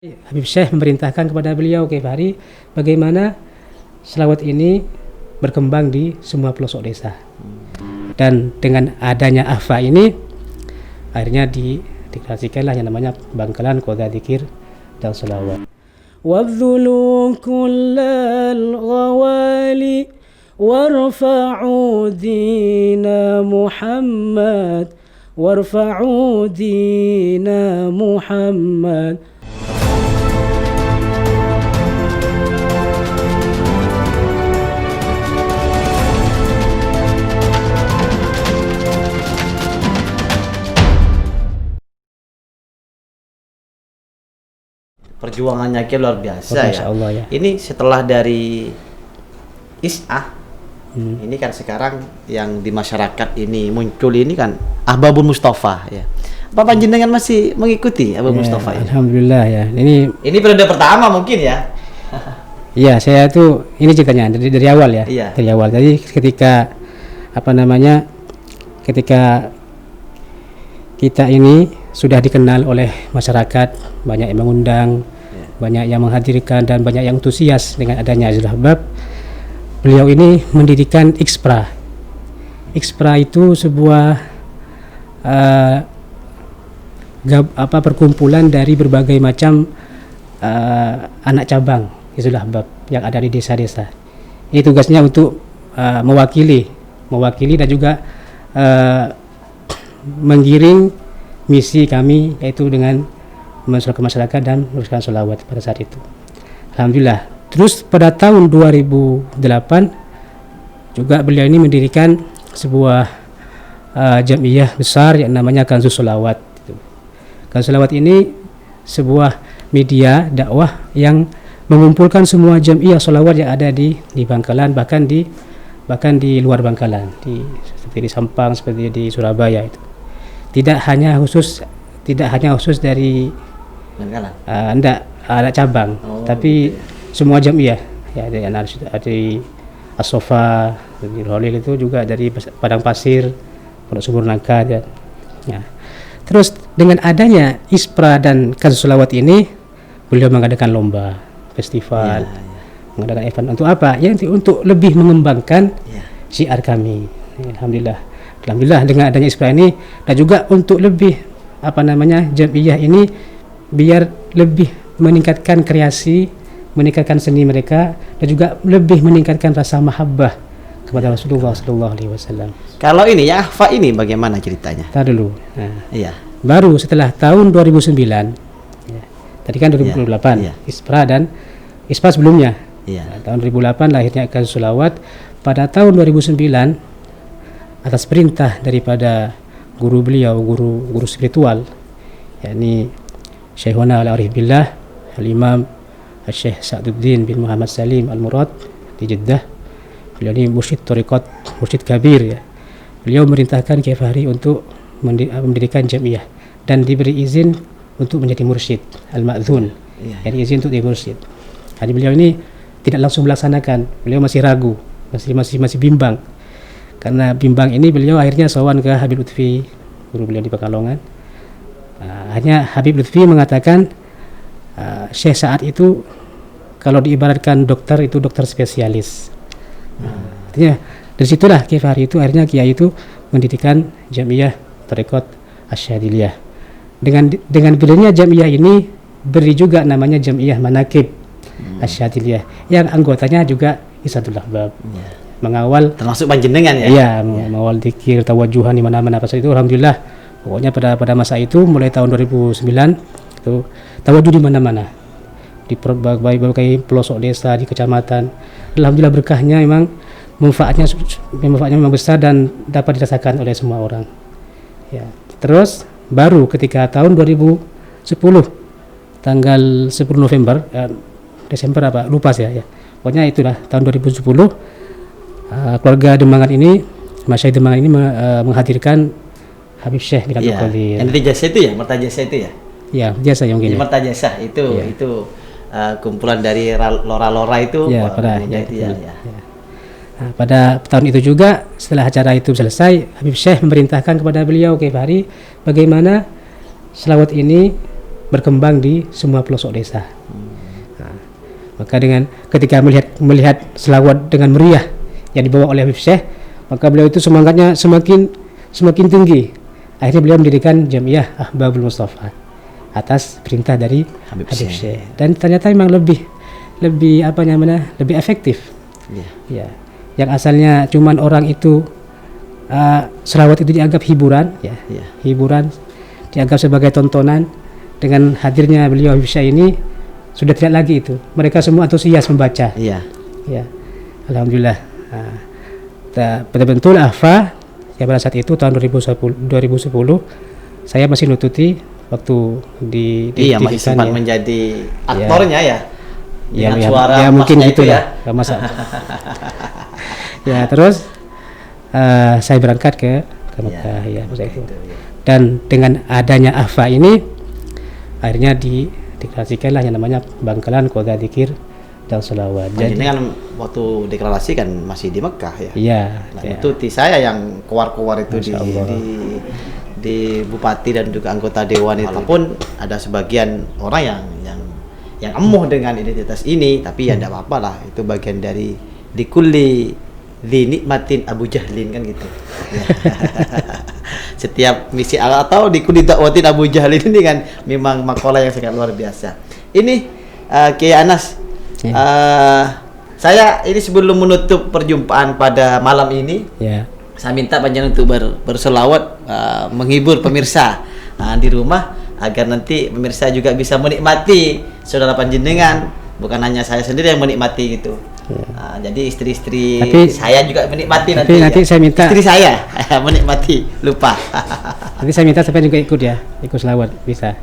Habib Syekh memerintahkan kepada beliau Kiai Fahri bagaimana selawat ini berkembang di semua pelosok desa. Dan dengan adanya AFA ini akhirnya dikreasikanlah yang namanya Bangkalan Qadha Dzikir dan Selawat. Wadhulu kullal ghawali warfa'u dina Muhammad warfa'u dina Muhammad. Perjuangannya luar biasa ya. Allah, ya. Ini setelah dari Is'ah, ini kan sekarang yang di masyarakat ini muncul ini kan Ahbabul Mustafa ya. Apa panjenengan masih mengikuti Ahbabul Mustafa ini? Alhamdulillah ya. Ini periode pertama mungkin ya. Iya, saya tuh ini ceritanya dari awal ya. Iya. Dari awal. Jadi ketika ketika kita ini sudah dikenal oleh masyarakat, banyak yang mengundang, banyak yang menghadirkan dan banyak yang antusias dengan adanya Azrul Ahbab. Beliau ini mendirikan IXPRA. IXPRA itu sebuah perkumpulan dari berbagai macam anak cabang Azrul Ahbab yang ada di desa-desa. Ini tugasnya untuk mewakili dan juga menggiring misi kami, yaitu dengan masuk ke masyarakat dan meneruskan sholawat pada saat itu. Alhamdulillah. Terus pada tahun 2008 juga beliau ini mendirikan sebuah jamiyah besar yang namanya Kanzus Sholawat. Kanzus Sholawat ini sebuah media dakwah yang mengumpulkan semua jamiyah sholawat yang ada di Bangkalan, bahkan di luar Bangkalan, seperti di Sampang, seperti di Surabaya itu. Tidak hanya khusus dari anak cabang, tapi semua jamiyah ya, dari As-Sofa, dari Rolil itu juga dari Padang Pasir, Pondok Subur Nangka ya. Terus dengan adanya IXPRA dan Kanzus Sholawat ini, beliau mengadakan lomba, festival, mengadakan event untuk apa? Ya, untuk lebih mengembangkan syiar kami. Alhamdulillah dengan adanya IXPRA ini, dan juga untuk lebih jamiyah ini biar lebih meningkatkan kreasi, meningkatkan seni mereka, dan juga lebih meningkatkan rasa mahabbah kepada Rasulullah SAW. Kalau ini ya AFA ini bagaimana ceritanya? Tar dulu. Iya. Baru setelah tahun 2009, ya, tadi kan 2008, IXPRA dan IXPRA sebelumnya. Tahun 2008 lahirnya Kanzus Sholawat. Pada tahun 2009 atas perintah daripada guru beliau, guru spiritual, yakni Syekhuna Al-Arif Billah Al-Imam Syekh Sa'duddin bin Muhammad Salim Al-Murad di Jeddah. Beliau ini mursyid thariqat, mursyid kabir ya. Beliau memerintahkan Kiai Fahri untuk mendirikan jamiyah dan diberi izin untuk menjadi mursyid al-ma'dzun, jadi izin untuk jadi mursyid. Jadi beliau ini tidak langsung melaksanakan, beliau masih ragu, masih bimbang. Karena bimbang ini, beliau akhirnya sowan ke Habib Lutfi, guru beliau di Pekalongan. Hanya Habib Lutfi mengatakan Syekh Sa'ad itu kalau diibaratkan dokter, itu dokter spesialis. Artinya dari situlah Kiai Fahri itu akhirnya Kiai itu mendirikan jamiyah Thariqat Asyadiliyah. Dengan berdirinya jamiyah ini, beri juga namanya jamiyah Manaqib Asyadiliyah, yang anggotanya juga Isatul Ahbab. Mengawal termasuk panjenengan ya? Iya, mengawal dzikir, tawajuhan di mana-mana pas itu. Alhamdulillah, pokoknya pada masa itu mulai tahun 2009 itu tawajuh di mana-mana, di berbagai pelosok desa, di kecamatan. Alhamdulillah berkahnya memang manfaatnya memang besar dan dapat dirasakan oleh semua orang. Ya. Terus baru ketika tahun 2010 tanggal 10 November Desember lupa saya ya. Pokoknya itulah tahun 2010 keluarga Demangan ini, Masyayikh Demangan ini menghadirkan Habib Syekh bin Abdul Qadir. Yang di Jasa itu ya, Mertajasa itu ya? Ya, jasa yang mungkin. Mertajasa itu kumpulan dari lora-lora itu. Ya, pada tahun itu juga, setelah acara itu selesai, Habib Syekh memerintahkan kepada beliau Kiai Fahri bagaimana selawat ini berkembang di semua pelosok desa. Nah, maka dengan ketika melihat selawat dengan meriah yang dibawa oleh Habib Syekh, maka beliau itu semangatnya semakin tinggi. Akhirnya beliau mendirikan Jamiah Ahbabul Mustafa atas perintah dari Habib Syekh. Dan ternyata memang lebih efektif. Ya. Yang asalnya cuman orang itu selawat itu dianggap hiburan, hiburan, dianggap sebagai tontonan. Dengan hadirnya beliau Habib Syekh ini sudah tidak lagi itu. Mereka semua antusias membaca. Ya. Alhamdulillah. Betul-betul Ahfa ya, pada saat itu tahun 2010 saya masih nututi waktu di masih sempat menjadi aktornya dengan suara mungkin gitu ya. Masa. Ya, terus saya berangkat ke Mekah masa itu. Dan dengan adanya Ahfa ini akhirnya dideklarasikanlah yang namanya Bangkalan Qadha Dzikir dan Sholawat. Jadi dengan waktu deklarasi kan masih di Mekah ya. Iya. Itu saya yang keluar itu di bupati dan juga anggota dewan itu. Walaupun ada sebagian orang yang emuh dengan identitas ini, tapi ya tidak apa-apa lah. Itu bagian dari dikulli nikmatin Abu Jahlin kan gitu. Setiap misi atau dikulli dakwatin Abu Jahlin ini kan memang makalah yang sangat luar biasa. Ini Kiai Anas, saya ini sebelum menutup perjumpaan pada malam ini, saya minta panjenengan untuk berselawat menghibur pemirsa di rumah agar nanti pemirsa juga bisa menikmati saudara panjenengan, bukan hanya saya sendiri yang menikmati gitu. Jadi istri-istri saya juga menikmati nanti saya minta istri saya menikmati lupa. Nanti saya minta sampai juga ikut selawat, bisa?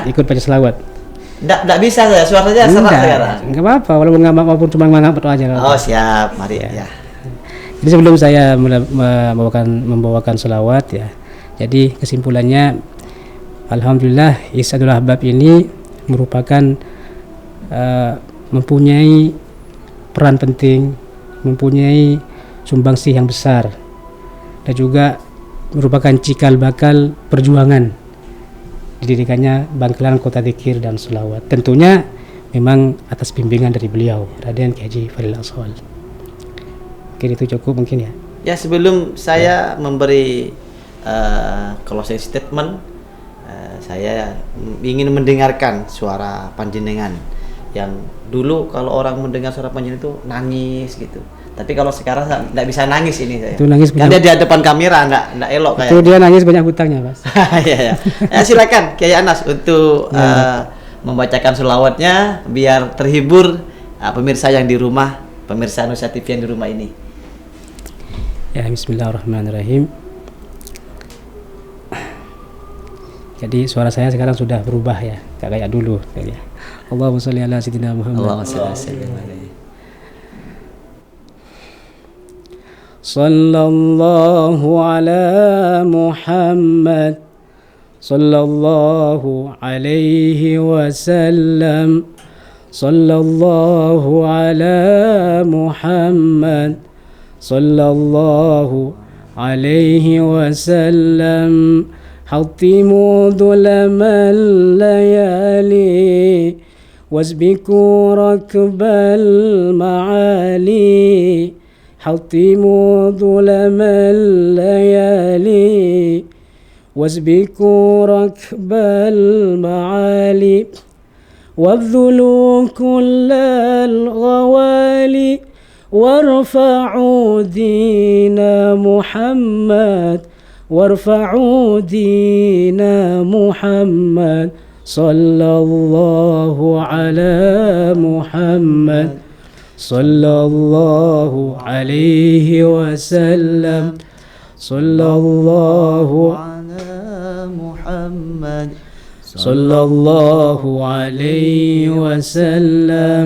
Ikut baca selawat. Nggak bisa saya, suaranya serak sekarang. Nggak apa-apa, walaupun nggak maupun cuma nganggap aja. Oh siap, mari ya. Jadi sebelum saya membawakan selawat jadi kesimpulannya, alhamdulillah Ihsanul Ahbab ini merupakan mempunyai peran penting, mempunyai sumbangsih yang besar, dan juga merupakan cikal bakal perjuangan didirikannya Bangkalan Qadha Dzikir dan Sholawat. Tentunya memang atas bimbingan dari beliau, Raden Kiai Haji Fadlil Ashhal. Mungkin itu cukup mungkin ya. Ya, sebelum saya memberi closing statement, saya ingin mendengarkan suara panjenengan yang dulu kalau orang mendengar suara panjenengan itu nangis gitu. Tapi kalau sekarang tidak bisa nangis ini saya. Itu nangis kan dia di hadapan kamera enggak elok kayak. Itu dia nangis banyak hutangnya, Mas. Iya. Silakan Kiai Anas untuk membacakan selawatnya biar terhibur pemirsa yang di rumah, pemirsa Nusa TV yang di rumah ini. Ya, bismillahirrahmanirrahim. Jadi suara saya sekarang sudah berubah ya, enggak kayak dulu ya. Allahumma shalli ala sayyidina Muhammad. Allahumma shalli ala sayyidina Muhammad. Sallallahu ala Muhammad sallallahu alaihi wasallam. Sallallahu ala Muhammad sallallahu alaihi wasallam. حطموا ظلم الليالي واسبكوا ركب المعالي حطموا ظلم الليالي واسبكوا ركب المعالي وابذلوا كل الغوالي وارفعوا دين محمد وارفعوا دين محمد صلى الله على محمد صلى الله عليه وسلم صلى الله على محمد صلى الله عليه وسلم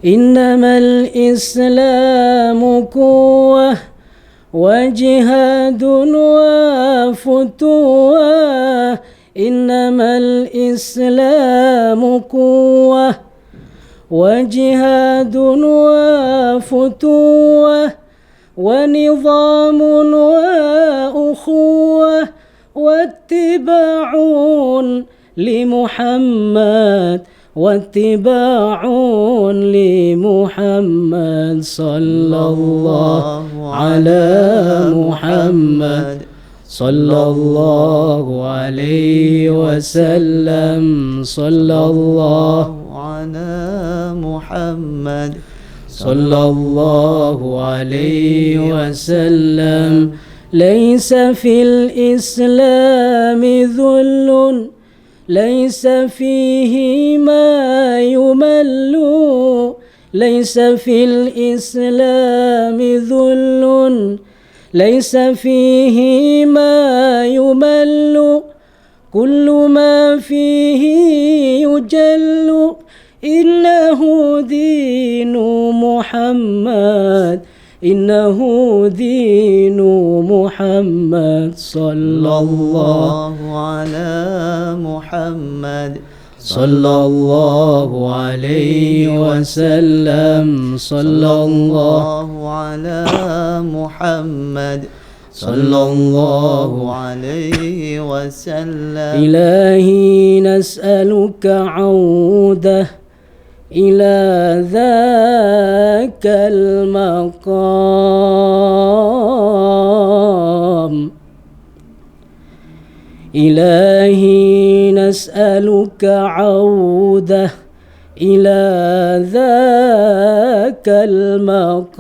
إنما الإسلام قوة وجهاد وفتوى إنما الإسلام قوة وجهاد وفتوى ونظام وأخوة واتباع لمحمد واتباع لمحمد صلى الله على محمد صلى الله عليه وسلم صلى الله على محمد صلى الله عليه وسلم ليس في الإسلام ذل ليس فيه ما يمل ليس في الإسلام ذل ليس فيه ما يمل كل ما فيه يجل إنه دين محمد إنه دين محمد صلى الله على محمد صلى الله عليه وسلم صلى الله على محمد صلى الله عليه وسلم إلهي نسألك عودة إلى ذاك المقام إلهي نسألك عودة إلى ذاك المقام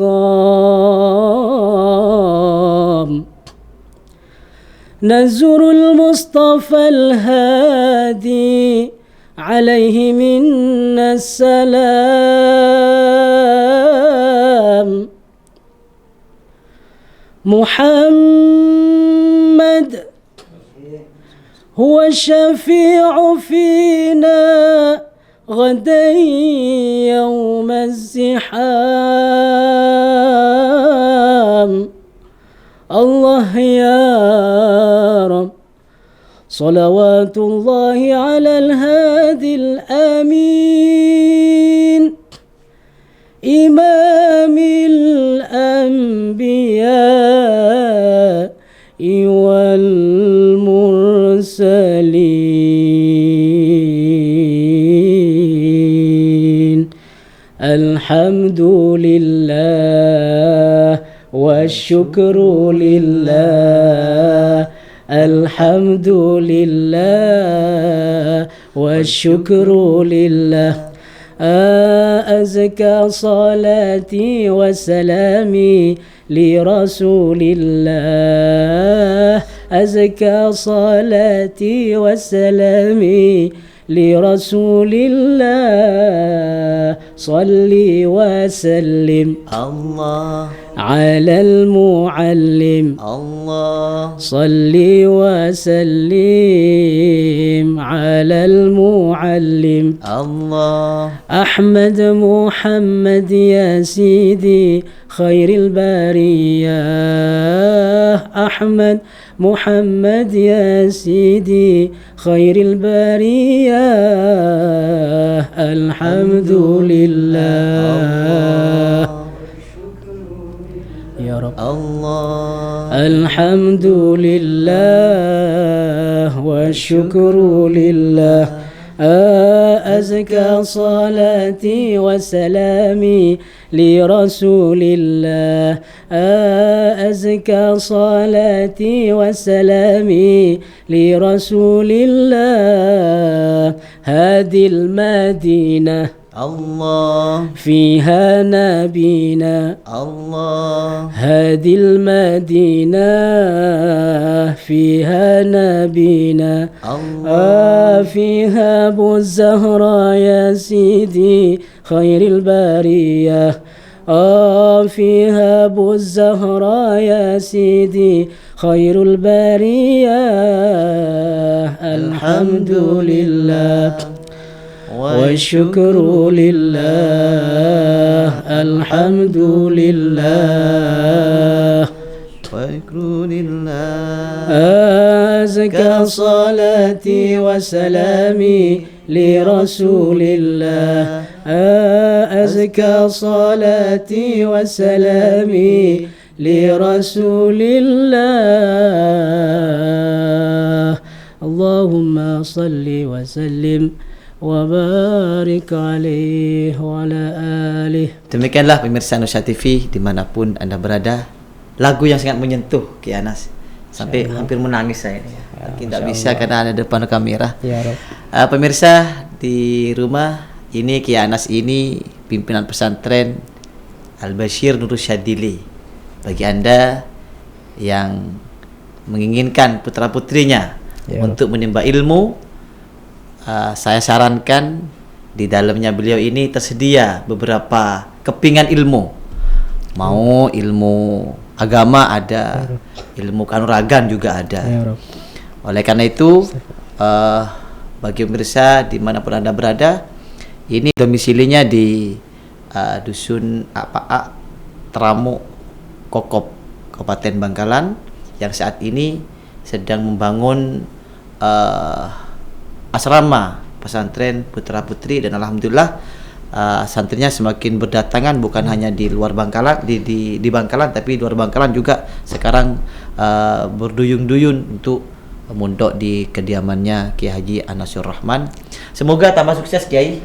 نزر المصطفى الهادي عليه منا السلام محمد هو الشفيع فينا غدا يوم الزحام الله يا رب صلوات الله على الهادي الأمين إمام الأنبياء والمرسلين الحمد لله والشكر لله الحمد لله والشكر لله أزكى صلاتي وسلامي لرسول الله أزكى صلاتي وسلامي لرسول الله صلي وسلم الله على المعلم الله صلي وسلم على المعلم الله أحمد محمد يا سيدي خير البرية أحمد محمد يا سيدي خير البرية الحمد لله يا رب الله الحمد لله والشكر لله أزكى صلاتي وسلامي لرسول الله أزكى صلاتي وسلامي لرسول الله هذه المدينة الله فيها نبينا الله هذه المدينة فيها نبينا فيها أبو الزهراء يا سيدي خير البرية فيها أبو الزهراء يا سيدي خير البرية الحمد لله والشكر لله الحمد لله والشكر لله أزكى صلاتي وسلامي لرسول الله أزكى صلاتي وسلامي لرسول الله Allahumma salli wa sallim wa barik alaihi wa ala alihi. Demikianlah pemirsa Nusa TV dimanapun Anda berada, lagu yang sangat menyentuh Ki Anas sampai hampir menangis saya ini. Tidak bisa karena ada depan kamera. Ya Rob. Pemirsa di rumah ini, Ki Anas ini pimpinan pesantren Al-Bashir Nurus Syadili. Bagi Anda yang menginginkan putra-putrinya untuk menimba ilmu, saya sarankan di dalamnya beliau ini tersedia beberapa kepingan ilmu. Mau ilmu agama ada, ilmu kanuragan juga ada. Oleh karena itu, bagi pemirsa dimanapun Anda berada, ini domisilinya di Dusun Apaak, Teramo, Kokop, Kabupaten Bangkalan, yang saat ini sedang membangun asrama pesantren putra putri, dan alhamdulillah santrinya semakin berdatangan, bukan hanya di luar Bangkalan, di Bangkalan, tapi di luar Bangkalan juga sekarang berduyun-duyun untuk mondok di kediamannya Kiai Haji Anasur Rahman. Semoga tambah sukses Kiai.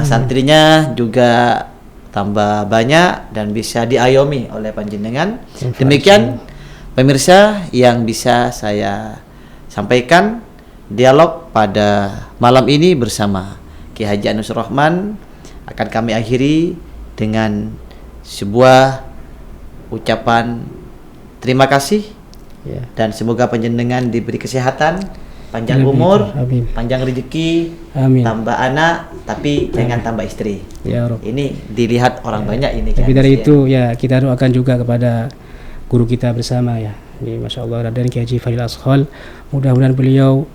Santrinya juga tambah banyak dan bisa diayomi oleh panjenengan. Demikian pemirsa yang bisa saya sampaikan dialog pada malam ini bersama Kiai Haji Anasur Rahman. Akan kami akhiri dengan sebuah ucapan terima kasih, dan semoga panjenengan diberi kesehatan, panjang umur, panjang rezeki, tambah anak, tapi jangan tambah istri. Ya Rob. Ini dilihat orang banyak ini. Tapi dari itu ya kita doakan juga kepada guru kita bersama ya. Ini Masya Allah Raden Kiai Haji Fadil Ashol, mudah-mudahan beliau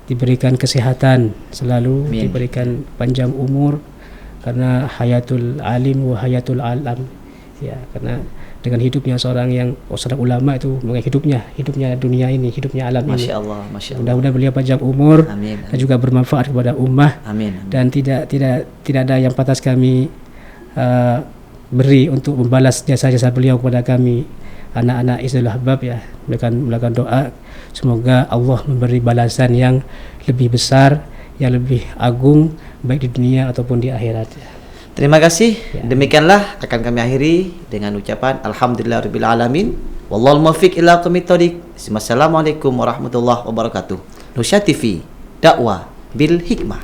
diberikan kesehatan selalu, diberikan panjang umur, karena hayatul alim wa hayatul alam ya, karena dengan hidupnya seorang ulama itu mengenai hidupnya dunia ini, hidupnya alam ini. Masya Allah. Mudah-mudahan beliau panjang umur. Amin. Dan juga bermanfaat kepada ummah. Amin. Dan tidak ada yang pantas kami beri untuk membalas jasa-jasa beliau kepada kami anak-anak Izul Ahbab ya. Melakukan doa semoga Allah memberi balasan yang lebih besar, yang lebih agung, baik di dunia ataupun di akhirat. Terima kasih. Demikianlah akan kami akhiri dengan ucapan alhamdulillahirabbil alamin. Wallahul muwaffiq ila aqwamit thoriq. Wassalamualaikum warahmatullahi wabarakatuh. Nusa TV, dakwah bil hikmah.